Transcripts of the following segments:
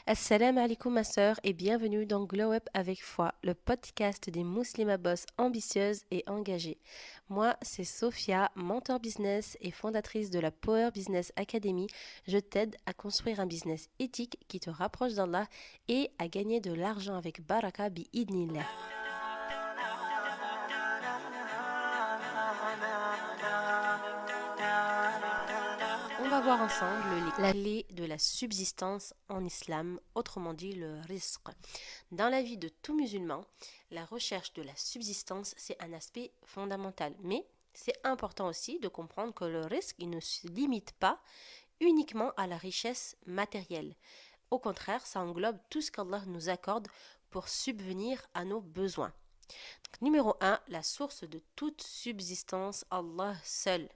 Assalamu alaikum ma sœur et bienvenue dans Glow Up avec foi, le podcast des musulmanes boss ambitieuses et engagées. Moi, c'est Sophia, mentor business et fondatrice de la Power Business Academy. Je t'aide à construire un business éthique qui te rapproche d'Allah et à gagner de l'argent avec baraka bi idnillah. On va voir ensemble la clé de la subsistance en islam, autrement dit le rizq. Dans la vie de tout musulman, la recherche de la subsistance, c'est un aspect fondamental. Mais c'est important aussi de comprendre que le rizq, il ne se limite pas uniquement à la richesse matérielle. Au contraire, ça englobe tout ce qu'Allah nous accorde pour subvenir à nos besoins. Donc, numéro 1, la source de toute subsistance, Allah seul.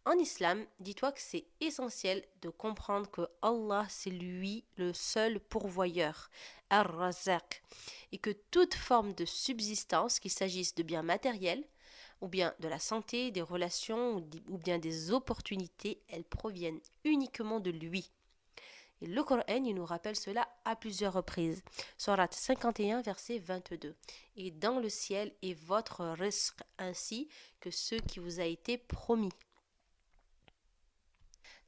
En islam, dis-toi que c'est essentiel de comprendre que Allah, c'est lui le seul pourvoyeur, Ar-Razaq, et que toute forme de subsistance, qu'il s'agisse de biens matériels, ou bien de la santé, des relations, ou bien des opportunités, elles proviennent uniquement de lui. Et le Coran, il nous rappelle cela à plusieurs reprises. Sourate 51, verset 22. Et dans le ciel est votre rizq, ainsi que ce qui vous a été promis.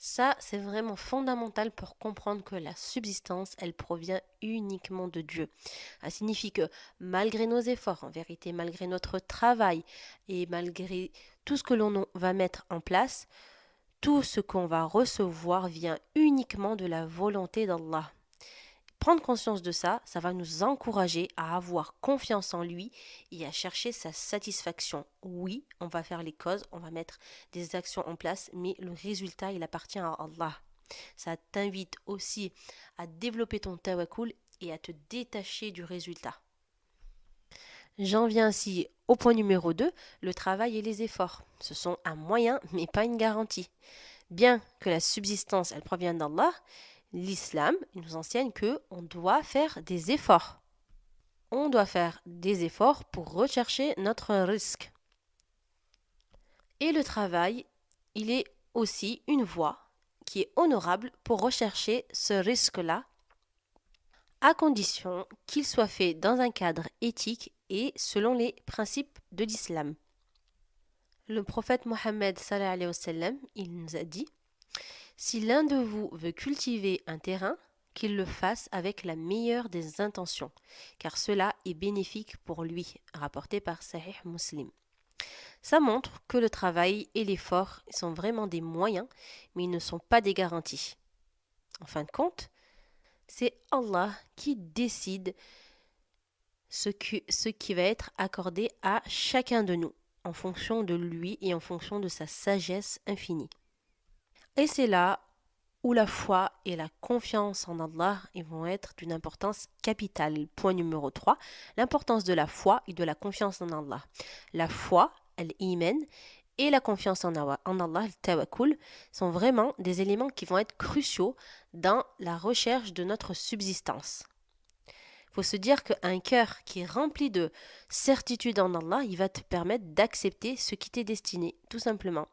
Ça, c'est vraiment fondamental pour comprendre que la subsistance, elle provient uniquement de Dieu. Ça signifie que malgré nos efforts, en vérité, malgré notre travail et malgré tout ce que l'on va mettre en place, tout ce qu'on va recevoir vient uniquement de la volonté d'Allah. Prendre conscience de ça, ça va nous encourager à avoir confiance en lui et à chercher sa satisfaction. Oui, on va faire les causes, on va mettre des actions en place, mais le résultat, il appartient à Allah. Ça t'invite aussi à développer ton tawakkul et à te détacher du résultat. J'en viens ainsi au point numéro 2, le travail et les efforts. Ce sont un moyen, mais pas une garantie. Bien que la subsistance, elle provienne d'Allah, l'islam nous enseigne que on doit faire des efforts. On doit faire des efforts pour rechercher notre risque. Et le travail, il est aussi une voie qui est honorable pour rechercher ce risque-là, à condition qu'il soit fait dans un cadre éthique et selon les principes de l'islam. Le prophète Mohammed sallallahu alayhi wa sallam, il nous a dit: si l'un de vous veut cultiver un terrain, qu'il le fasse avec la meilleure des intentions, car cela est bénéfique pour lui, rapporté par Sahih Muslim. Ça montre que le travail et l'effort sont vraiment des moyens, mais ils ne sont pas des garanties. En fin de compte, c'est Allah qui décide ce qui va être accordé à chacun de nous, en fonction de lui et en fonction de sa sagesse infinie. Et c'est là où la foi et la confiance en Allah ils vont être d'une importance capitale. Point numéro 3, l'importance de la foi et de la confiance en Allah. La foi, l'iman, et la confiance en Allah, le tawakkul, sont vraiment des éléments qui vont être cruciaux dans la recherche de notre subsistance. Il faut se dire qu'un cœur qui est rempli de certitude en Allah, il va te permettre d'accepter ce qui t'est destiné, tout simplement.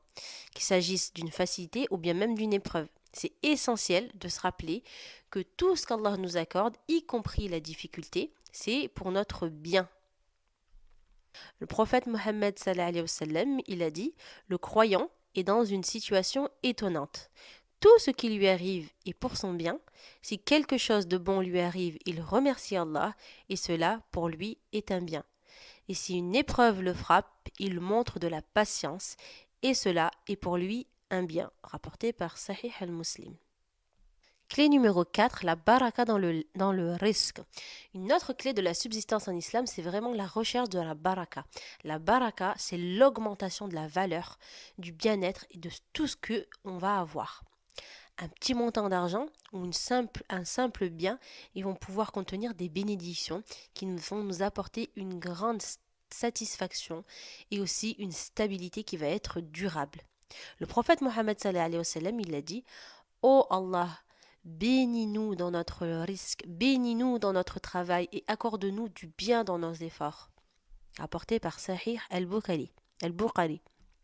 Qu'il s'agisse d'une facilité ou bien même d'une épreuve. C'est essentiel de se rappeler que tout ce qu'Allah nous accorde, y compris la difficulté, c'est pour notre bien. Le prophète Mohammed sallallahu alayhi wa sallam, il a dit: le croyant est dans une situation étonnante. Tout ce qui lui arrive est pour son bien. Si quelque chose de bon lui arrive, il remercie Allah et cela pour lui est un bien. Et si une épreuve le frappe, il montre de la patience et cela est pour lui un bien, rapporté par Sahih al-Muslim. Clé numéro 4, la baraka dans le risque. Une autre clé de la subsistance en islam, c'est vraiment la recherche de la baraka. La baraka, c'est l'augmentation de la valeur, du bien-être et de tout ce qu'on va avoir. Un petit montant d'argent ou un simple bien, ils vont pouvoir contenir des bénédictions qui vont nous apporter une grande satisfaction et aussi une stabilité qui va être durable. Le prophète Mohammed sallallahu alayhi wa sallam, il a dit: ô Allah, bénis-nous dans notre risque, bénis-nous dans notre travail et accorde-nous du bien dans nos efforts. Rapporté par Sahih al-Bukhari.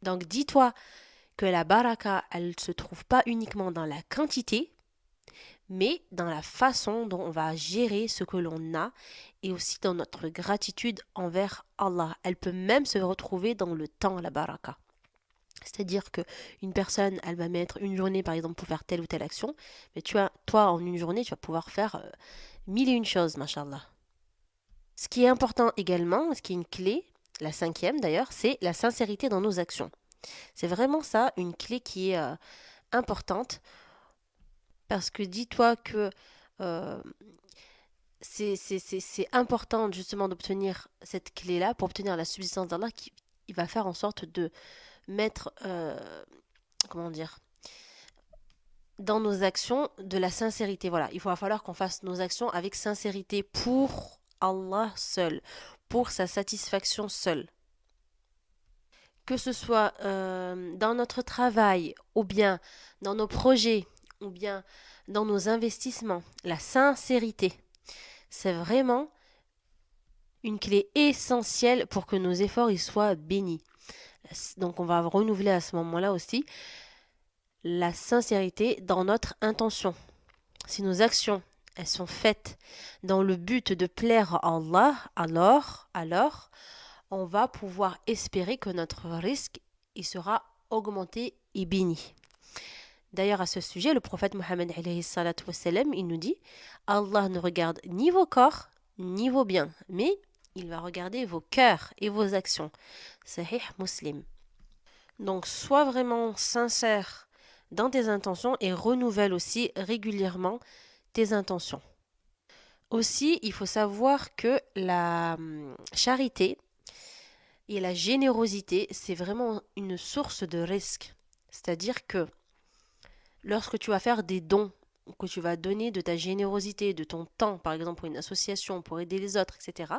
Donc dis-toi que la baraka, elle ne se trouve pas uniquement dans la quantité, mais dans la façon dont on va gérer ce que l'on a et aussi dans notre gratitude envers Allah. Elle peut même se retrouver dans le temps, la baraka. C'est-à-dire que une personne, elle va mettre une journée par exemple pour faire telle ou telle action, mais toi en une journée, tu vas pouvoir faire mille et une choses, mashallah. Ce qui est important également, ce qui est une clé, la cinquième d'ailleurs, c'est la sincérité dans nos actions. C'est vraiment ça, une clé qui est importante, parce que dis-toi que euh, c'est important justement d'obtenir cette clé-là pour obtenir la subsistance d'Allah qui il va faire en sorte de mettre, comment dire, dans nos actions de la sincérité. Voilà, va falloir qu'on fasse nos actions avec sincérité pour Allah seul, pour sa satisfaction seule. Que ce soit dans notre travail, ou bien dans nos projets, ou bien dans nos investissements, la sincérité, c'est vraiment une clé essentielle pour que nos efforts y soient bénis. Donc on va renouveler à ce moment-là aussi la sincérité dans notre intention. Si nos actions elles sont faites dans le but de plaire à Allah, alors on va pouvoir espérer que notre risque il sera augmenté et béni. D'ailleurs, à ce sujet, le prophète Mohammed il nous dit Allah ne regarde ni vos corps ni vos biens, mais il va regarder vos cœurs et vos actions. Sahih Muslim. Donc, sois vraiment sincère dans tes intentions et renouvelle aussi régulièrement tes intentions. Aussi, il faut savoir que la charité et la générosité, c'est vraiment une source de risque. C'est-à-dire que lorsque tu vas faire des dons, que tu vas donner de ta générosité, de ton temps, par exemple pour une association, pour aider les autres, etc.,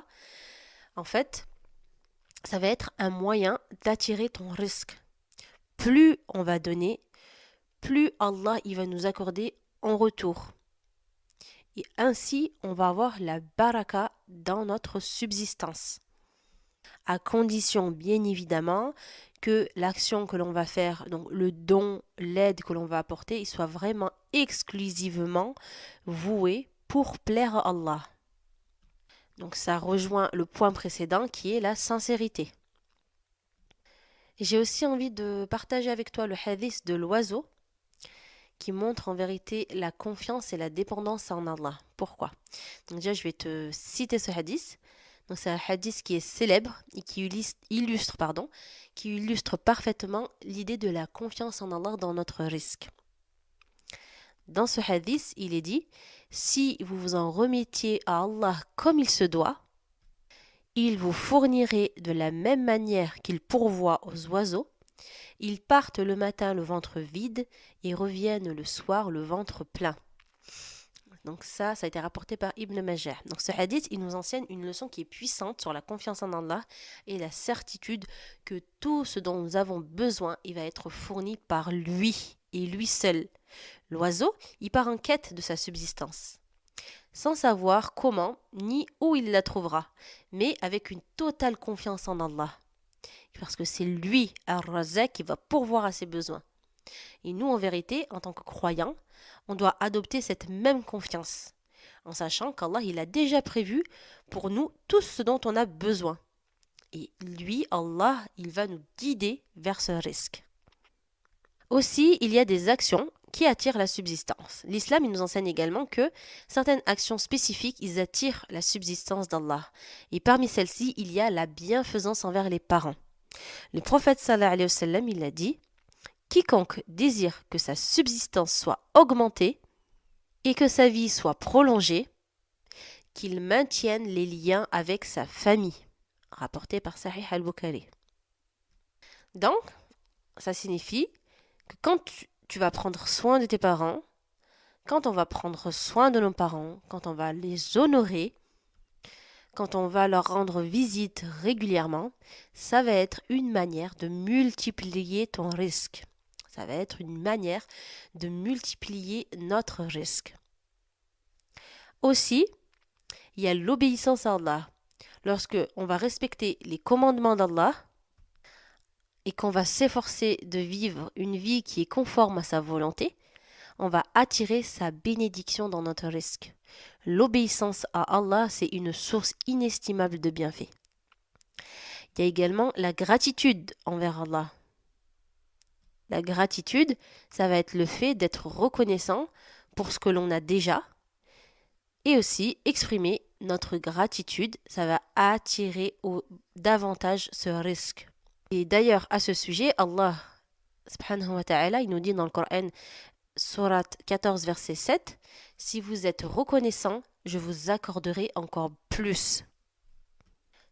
en fait, ça va être un moyen d'attirer ton risque. Plus on va donner, plus Allah il va nous accorder en retour. Et ainsi, on va avoir la baraka dans notre subsistance. À condition, bien évidemment, que l'action que l'on va faire, donc le don, l'aide que l'on va apporter, il soit vraiment exclusivement voué pour plaire à Allah. Donc ça rejoint le point précédent qui est la sincérité. J'ai aussi envie de partager avec toi le hadith de l'oiseau qui montre en vérité la confiance et la dépendance en Allah. Pourquoi? Donc déjà, je vais te citer ce hadith. Donc c'est un hadith qui est célèbre et qui illustre parfaitement l'idée de la confiance en Allah dans notre risque. Dans ce hadith, il est dit, si vous vous en remettiez à Allah comme il se doit, il vous fournirait de la même manière qu'il pourvoit aux oiseaux. Ils partent le matin le ventre vide et reviennent le soir le ventre plein. Donc ça a été rapporté par Ibn Majah. Donc ce hadith, il nous enseigne une leçon qui est puissante sur la confiance en Allah et la certitude que tout ce dont nous avons besoin, il va être fourni par lui et lui seul. L'oiseau, il part en quête de sa subsistance, sans savoir comment ni où il la trouvera, mais avec une totale confiance en Allah. Parce que c'est lui, Ar-Razzaq, qui va pourvoir à ses besoins. Et nous, en vérité, en tant que croyants, on doit adopter cette même confiance, en sachant qu'Allah, il a déjà prévu pour nous tout ce dont on a besoin. Et lui, Allah, il va nous guider vers ce risque. Aussi, il y a des actions qui attirent la subsistance. L'islam, il nous enseigne également que certaines actions spécifiques, ils attirent la subsistance d'Allah. Et parmi celles-ci, il y a la bienfaisance envers les parents. Le prophète sallallahu alayhi wa sallam, il a dit « Quiconque désire que sa subsistance soit augmentée et que sa vie soit prolongée, qu'il maintienne les liens avec sa famille. » Rapporté par Sahih al-Bukhari. Donc, ça signifie que quand tu vas prendre soin de tes parents, quand on va prendre soin de nos parents, quand on va les honorer, quand on va leur rendre visite régulièrement, ça va être une manière de multiplier ton risque. Ça va être une manière de multiplier notre risque. Aussi, il y a l'obéissance à Allah. Lorsque on va respecter les commandements d'Allah et qu'on va s'efforcer de vivre une vie qui est conforme à sa volonté, on va attirer sa bénédiction dans notre risque. L'obéissance à Allah, c'est une source inestimable de bienfaits. Il y a également la gratitude envers Allah. La gratitude, ça va être le fait d'être reconnaissant pour ce que l'on a déjà et aussi exprimer notre gratitude, ça va attirer davantage ce risque. Et d'ailleurs, à ce sujet, Allah subhanahu wa ta'ala, il nous dit dans le Coran, Sourate 14, verset 7, « Si vous êtes reconnaissant, je vous accorderai encore plus. »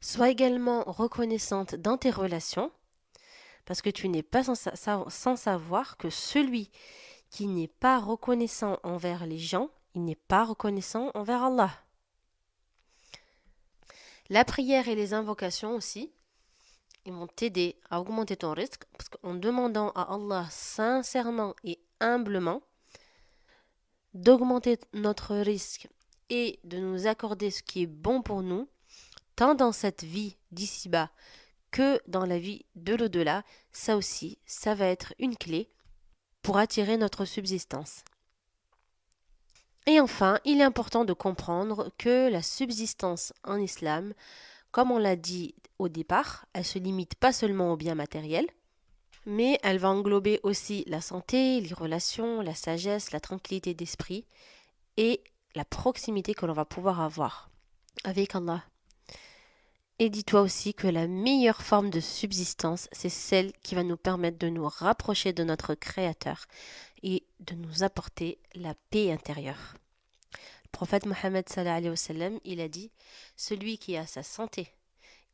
Sois également reconnaissante dans tes relations, parce que tu n'es pas sans savoir que celui qui n'est pas reconnaissant envers les gens, il n'est pas reconnaissant envers Allah. La prière et les invocations aussi, ils vont t'aider à augmenter ton risque, parce qu'en demandant à Allah sincèrement et humblement d'augmenter notre risque et de nous accorder ce qui est bon pour nous, tant dans cette vie d'ici-bas que dans la vie de l'au-delà, ça aussi, ça va être une clé pour attirer notre subsistance. Et enfin, il est important de comprendre que la subsistance en islam, comme on l'a dit au départ, elle ne se limite pas seulement aux biens matériels, mais elle va englober aussi la santé, les relations, la sagesse, la tranquillité d'esprit et la proximité que l'on va pouvoir avoir avec Allah. Et dis-toi aussi que la meilleure forme de subsistance, c'est celle qui va nous permettre de nous rapprocher de notre Créateur et de nous apporter la paix intérieure. Le prophète Mohammed sallallahu alayhi wa sallam, il a dit « Celui qui a sa santé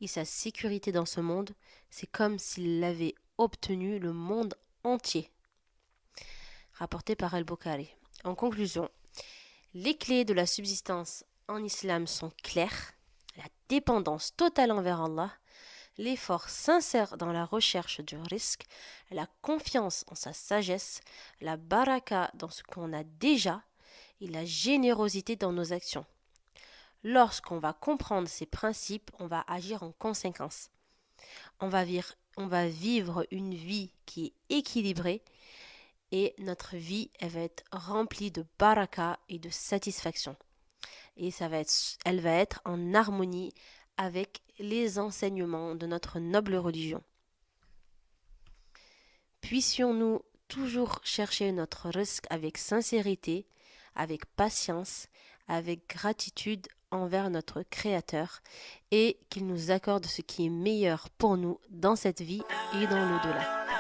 et sa sécurité dans ce monde, c'est comme s'il avait obtenu le monde entier. » Rapporté par Al-Bukhari. En conclusion, les clés de la subsistance en islam sont claires. La dépendance totale envers Allah, l'effort sincère dans la recherche du risque, la confiance en sa sagesse, la baraka dans ce qu'on a déjà et la générosité dans nos actions. Lorsqu'on va comprendre ces principes, on va agir en conséquence. On va vivre une vie qui est équilibrée et notre vie, elle va être remplie de baraka et de satisfaction. Et elle va être en harmonie avec les enseignements de notre noble religion. Puissions-nous toujours chercher notre risque avec sincérité, avec patience, avec gratitude envers notre Créateur et qu'il nous accorde ce qui est meilleur pour nous dans cette vie et dans l'au-delà.